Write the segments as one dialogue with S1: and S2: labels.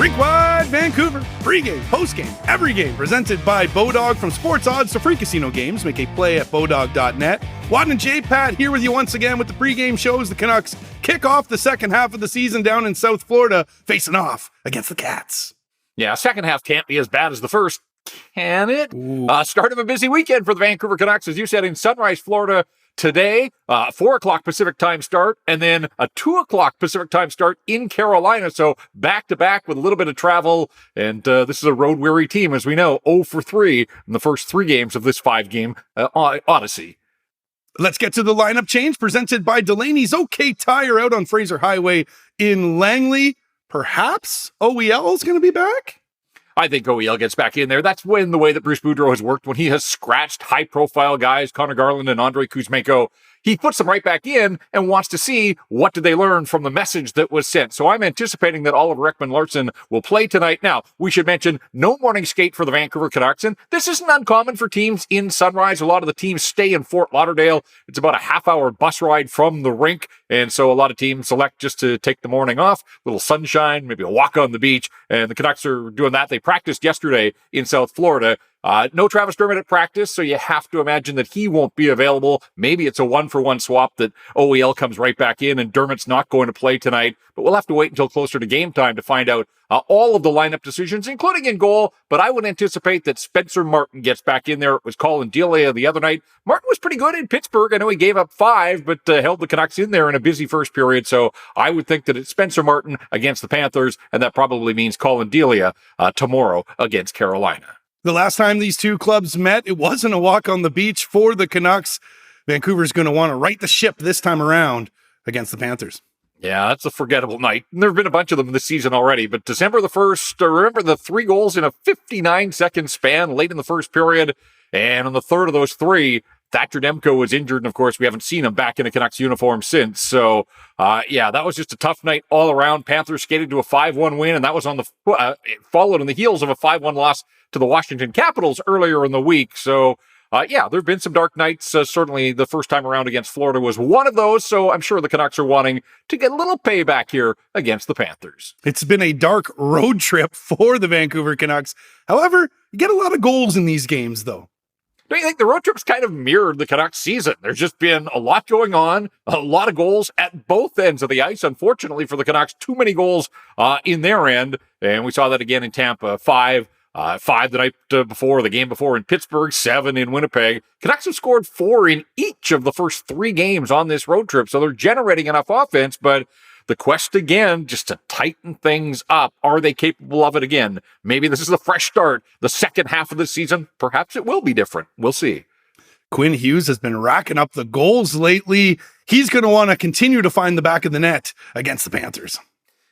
S1: Rink-wide Vancouver, pregame, postgame, every game presented by Bodog. From sports odds to free casino games, make a play at bodog.net. Wadden and JPat here with you once again with the pregame shows. The Canucks kick off the second half of the season down in South Florida, facing off against the Cats.
S2: Yeah, second half can't be as bad as the first, can it? Start of a busy weekend for the Vancouver Canucks, as you said, in Sunrise, Florida. Today, 4 o'clock Pacific time start, and then a 2 o'clock Pacific time start in Carolina. So back-to-back with a little bit of travel. And this is a road-weary team, as we know, 0 for 3 in the first 3 games of this 5-game odyssey.
S1: Let's get to the lineup change presented by Delaney's OK Tire out on Fraser Highway in Langley. Perhaps OEL is going to be back?
S2: I think OEL gets back in there. That's when the way that Bruce Boudreau has worked, when he has scratched high-profile guys, Connor Garland and Andrei Kuzmenko, he puts them right back in and wants to see what did they learn from the message that was sent. So I'm anticipating that Oliver Ekman-Larsson will play tonight. Now, we should mention no morning skate for the Vancouver Canucks, and this isn't uncommon for teams in Sunrise. A lot of the teams stay in Fort Lauderdale. It's about a half-hour bus ride from the rink, and so a lot of teams select just to take the morning off, a little sunshine, maybe a walk on the beach, and the Canucks are doing that. They practiced yesterday in South Florida. No Travis Dermott at practice, so you have to imagine that he won't be available. Maybe it's a 1-for-1 swap that OEL comes right back in and Dermott's not going to play tonight. But we'll have to wait until closer to game time to find out all of the lineup decisions, including in goal. But I would anticipate that Spencer Martin gets back in there. It was Colin Delaney the other night. Martin was pretty good in Pittsburgh. I know he gave up 5, but held the Canucks in there in a busy first period. So I would think that it's Spencer Martin against the Panthers, and that probably means Colin Delaney tomorrow against Carolina.
S1: The last time these two clubs met, it wasn't a walk on the beach for the Canucks. Vancouver's going to want to right the ship this time around against the Panthers.
S2: Yeah, that's a forgettable night. There have been a bunch of them this season already, but December the 1st, remember the 3 goals in a 59-second span late in the first period, and on the third of those 3, Thatcher Demko was injured, and of course, we haven't seen him back in a Canucks uniform since. So, yeah, that was just a tough night all around. Panthers skated to a 5-1 win, and that was on the followed on the heels of a 5-1 loss to the Washington Capitals earlier in the week. So, yeah, there have been some dark nights. Certainly, the first time around against Florida was one of those. So, I'm sure the Canucks are wanting to get a little payback here against the Panthers.
S1: It's been a dark road trip for the Vancouver Canucks. However, you get a lot of goals in these games, though.
S2: Don't you think the road trips kind of mirrored the Canucks season? There's just been a lot going on, a lot of goals at both ends of the ice. Unfortunately for the Canucks, too many goals in their end. And we saw that again in Tampa, 5 the night before, the game before in Pittsburgh, 7 in Winnipeg. Canucks have scored 4 in each of the first 3 games on this road trip. So they're generating enough offense, but the quest again, just to tighten things up. Are they capable of it again? Maybe this is a fresh start. The second half of the season, perhaps it will be different. We'll see.
S1: Quinn Hughes has been racking up the goals lately. He's going to want to continue to find the back of the net against the Panthers.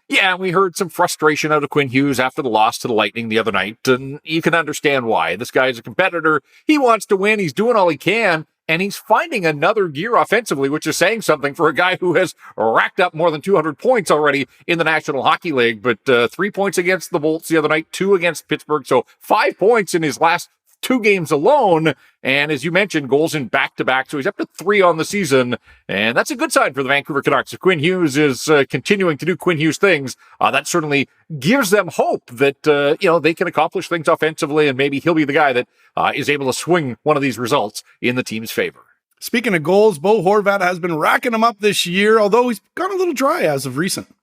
S2: Yeah, we heard some frustration out of Quinn Hughes after the loss to the Lightning the other night, and you can understand why. This guy is a competitor. He wants to win. He's doing all he can. And he's finding another gear offensively, which is saying something for a guy who has racked up more than 200 points already in the National Hockey League. But 3 points against the Bolts the other night, 2 against Pittsburgh. So 5 points in his last 2 games alone. And as you mentioned, goals in back-to-back. So he's up to 3 on the season. And that's a good sign for the Vancouver Canucks. If Quinn Hughes is continuing to do Quinn Hughes things, that certainly gives them hope that, they can accomplish things offensively. And maybe he'll be the guy that is able to swing one of these results in the team's favor.
S1: Speaking of goals, Bo Horvat has been racking them up this year, although he's gone a little dry as of recent.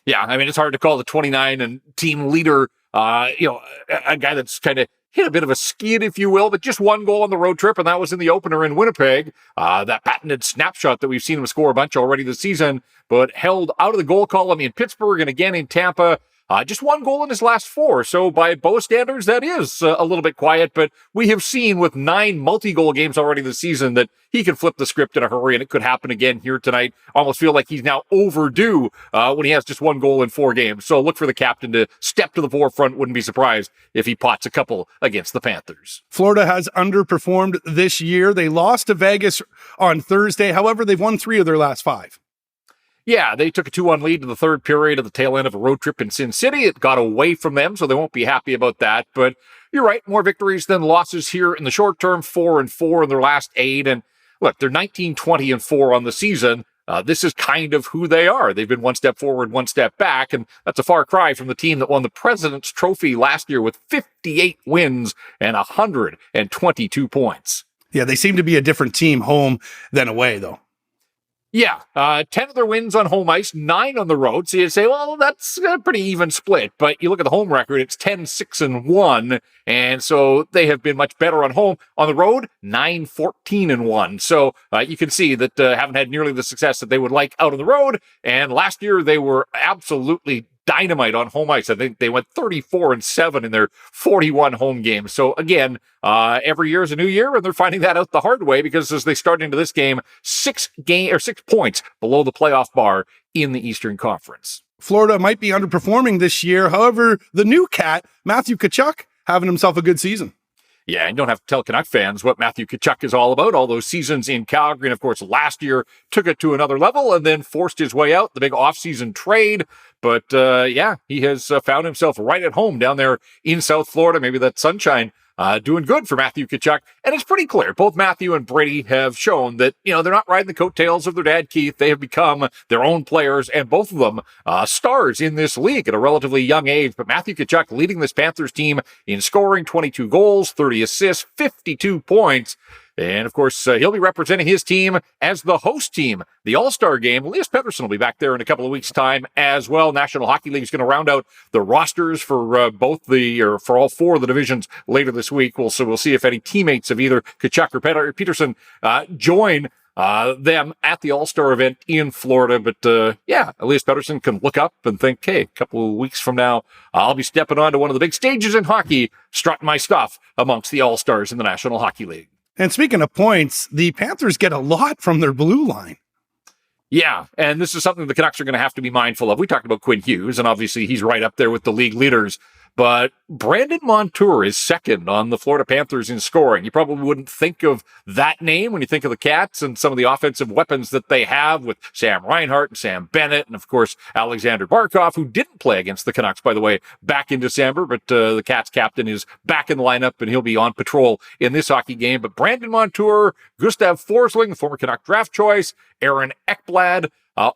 S2: Yeah, I mean, it's hard to call the 29 and team leader, a guy that's kind of hit a bit of a skid, if you will, but just 1 goal on the road trip, and that was in the opener in Winnipeg. That patented snapshot that we've seen him score a bunch already this season, but held out of the goal column in Pittsburgh and again in Tampa. Just 1 goal in his last 4. So by Bo standards, that is a little bit quiet, but we have seen with 9 multi-goal games already this season that he can flip the script in a hurry, and it could happen again here tonight. Almost feel like he's now overdue when he has just 1 goal in 4 games. So look for the captain to step to the forefront. Wouldn't be surprised if he pots a couple against the Panthers.
S1: Florida has underperformed this year. They lost to Vegas on Thursday. However, they've won 3 of their last 5.
S2: Yeah, they took a 2-1 lead in the third period at the tail end of a road trip in Sin City. It got away from them, so they won't be happy about that. But you're right, more victories than losses here in the short term, 4-4 in their last 8. And look, they're 19-20-4 on the season. this is kind of who they are. They've been one step forward, one step back, and that's a far cry from the team that won the President's Trophy last year with 58 wins and 122 points.
S1: Yeah, they seem to be a different team home than away, though.
S2: Yeah, 10 of their wins on home ice, 9 on the road. So you'd say, well, that's a pretty even split. But you look at the home record, it's 10-6-1. And so they have been much better on home. On the road, 9-14-1. So you can see that haven't had nearly the success that they would like out on the road. And last year, they were absolutely dynamite on home ice. I think they went 34-7 in their 41 home games. So again, every year is a new year, and they're finding that out the hard way because as they start into this game, 6 points below the playoff bar in the Eastern Conference.
S1: Florida might be underperforming this year. However, the new cat, Matthew Tkachuk, having himself a good season.
S2: Yeah, and you don't have to tell Canuck fans what Matthew Tkachuk is all about. All those seasons in Calgary, and of course, last year took it to another level and then forced his way out, the big offseason trade. But yeah, he has found himself right at home down there in South Florida. Maybe that sunshine doing good for Matthew Tkachuk. And it's pretty clear. Both Matthew and Brady have shown that, they're not riding the coattails of their dad, Keith. They have become their own players, and both of them stars in this league at a relatively young age. But Matthew Tkachuk leading this Panthers team in scoring, 22 goals, 30 assists, 52 points. And, of course, he'll be representing his team as the host team. The All-Star game, Elias Pettersson will be back there in a couple of weeks' time as well. National Hockey League is going to round out the rosters for for all 4 of the divisions later this week. So we'll see if any teammates of either Tkachuk or Peterson join them at the All-Star event in Florida. But, yeah, Elias Pettersson can look up and think, hey, a couple of weeks from now, I'll be stepping onto one of the big stages in hockey, strutting my stuff amongst the All-Stars in the National Hockey League.
S1: And speaking of points, the Panthers get a lot from their blue line.
S2: Yeah, and this is something the Canucks are going to have to be mindful of. We talked about Quinn Hughes, and obviously he's right up there with the league leaders. But Brandon Montour is second on the Florida Panthers in scoring. You probably wouldn't think of that name when you think of the Cats and some of the offensive weapons that they have with Sam Reinhart and Sam Bennett, and of course, Alexander Barkov, who didn't play against the Canucks, by the way, back in December. But the Cats captain is back in the lineup, and he'll be on patrol in this hockey game. But Brandon Montour, Gustav Forsling, the former Canuck draft choice, Aaron Ekblad,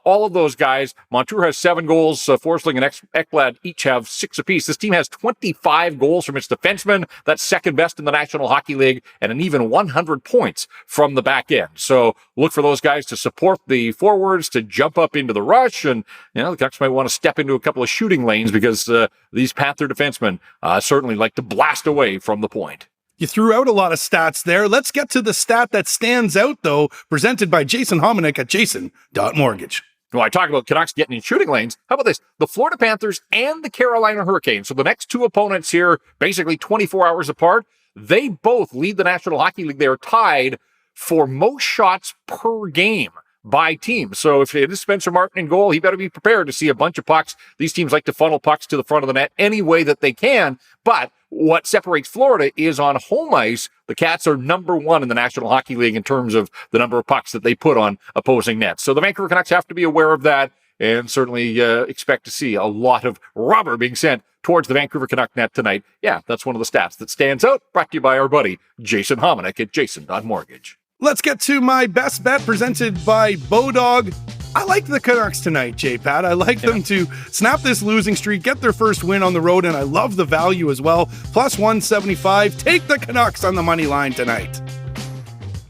S2: all of those guys. Montour has 7 goals. Forsling and Ekblad each have 6 apiece. This team has 25 goals from its defensemen. That's second best in the National Hockey League, and an even 100 points from the back end. So look for those guys to support the forwards, to jump up into the rush. And, the Canucks might want to step into a couple of shooting lanes because these Panther defensemen certainly like to blast away from the point.
S1: You threw out a lot of stats there. Let's get to the stat that stands out, though, presented by Jason Hominick at jason.mortgage.
S2: Well, I talk about Canucks getting in shooting lanes. How about this? The Florida Panthers and the Carolina Hurricanes. So the next 2 opponents here, basically 24 hours apart, they both lead the National Hockey League. They are tied for most shots per game by team. So if it is Spencer Martin in goal, he better be prepared to see a bunch of pucks. These teams like to funnel pucks to the front of the net any way that they can. But what separates Florida is on home ice, the Cats are number 1 in the National Hockey League in terms of the number of pucks that they put on opposing nets. So the Vancouver Canucks have to be aware of that and certainly expect to see a lot of rubber being sent towards the Vancouver Canuck net tonight. Yeah, that's one of the stats that stands out, brought to you by our buddy Jason Hominick at jason.mortgage.
S1: Let's get to my best bet presented by Bodog. I like the Canucks tonight, JPat. I like them to snap this losing streak, get their first win on the road, and I love the value as well. Plus 175. Take the Canucks on the money line tonight.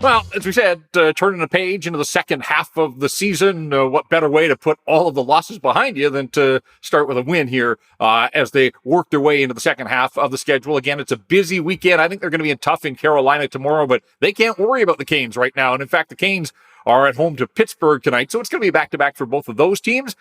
S2: Well, as we said, turning a page into the second half of the season, what better way to put all of the losses behind you than to start with a win here as they work their way into the second half of the schedule. Again, it's a busy weekend. I think they're going to be tough in Carolina tomorrow, but they can't worry about the Canes right now. And in fact, the Canes are at home to Pittsburgh tonight, so it's going to be a back-to-back for both of those teams.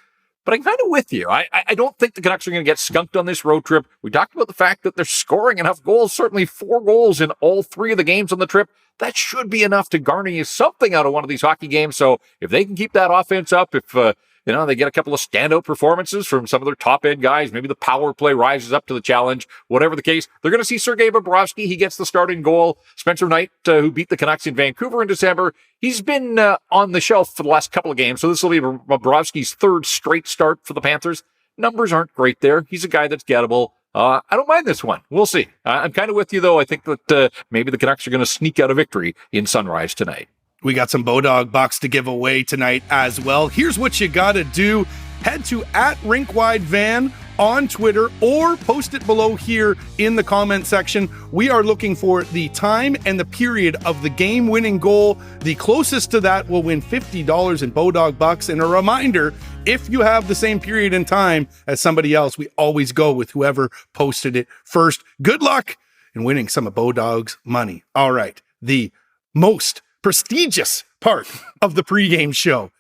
S2: But I'm kind of with you. I don't think the Canucks are going to get skunked on this road trip. We talked about the fact that they're scoring enough goals, certainly 4 goals in all 3 of the games on the trip. That should be enough to garner you something out of one of these hockey games. So if they can keep that offense up, if they get a couple of standout performances from some of their top-end guys, maybe the power play rises up to the challenge, whatever the case, they're going to see Sergei Bobrovsky. He gets the starting goal. Spencer Knight, who beat the Canucks in Vancouver in December, he's been on the shelf for the last couple of games, so this will be Bobrovsky's 3rd straight start for the Panthers. Numbers aren't great there. He's a guy that's gettable. I don't mind this one. We'll see. I'm kind of with you, though. I think that maybe the Canucks are going to sneak out a victory in Sunrise tonight.
S1: We got some Bodog bucks to give away tonight as well. Here's what you got to do. Head to @RinkWideVan on Twitter or post it below here in the comment section. We are looking for the time and the period of the game-winning goal. The closest to that will win $50 in Bodog bucks. And a reminder, if you have the same period in time as somebody else, we always go with whoever posted it first. Good luck in winning some of Bodog's money. All right, the most prestigious part of the pregame show.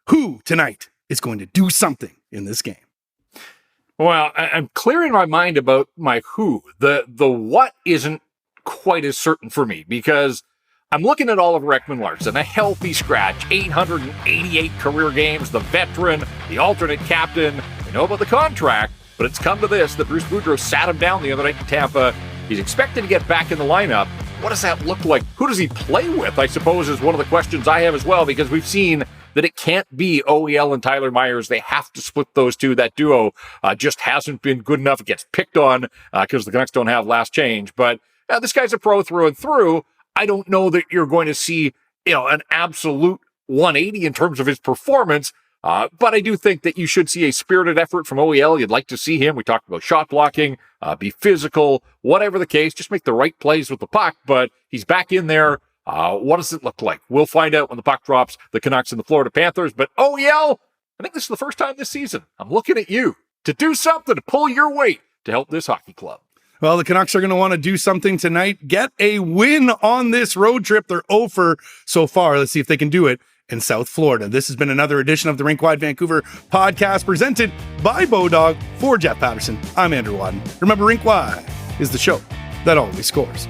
S1: Who tonight is going to do something in this game?
S2: Well, I'm clearing my mind about my who. The what isn't quite as certain for me, because I'm looking at Oliver Ekman-Larsson, a healthy scratch, 888 career games, the veteran, the alternate captain. I know about the contract, but it's come to this, that Bruce Boudreau sat him down the other night in Tampa. He's expected to get back in the lineup. What does that look like? Who does he play with, I suppose, is one of the questions I have as well, because we've seen that it can't be OEL and Tyler Myers. They have to split those two. That duo just hasn't been good enough. It gets picked on because the Canucks don't have last change. But this guy's a pro through and through. I don't know that you're going to see, an absolute 180 in terms of his performance. But I do think that you should see a spirited effort from OEL. You'd like to see him. We talked about shot blocking, be physical, whatever the case, just make the right plays with the puck. But he's back in there. What does it look like? We'll find out when the puck drops the Canucks and the Florida Panthers. But OEL, I think this is the first time this season I'm looking at you to do something, to pull your weight to help this hockey club.
S1: Well, the Canucks are going to want to do something tonight. Get a win on this road trip. They're 0 for so far. Let's see if they can do it in South Florida. This has been another edition of the Rink Wide Vancouver podcast presented by Bodog. For Jeff Patterson, I'm Andrew Wadden. Remember, Rink Wide is the show that always scores.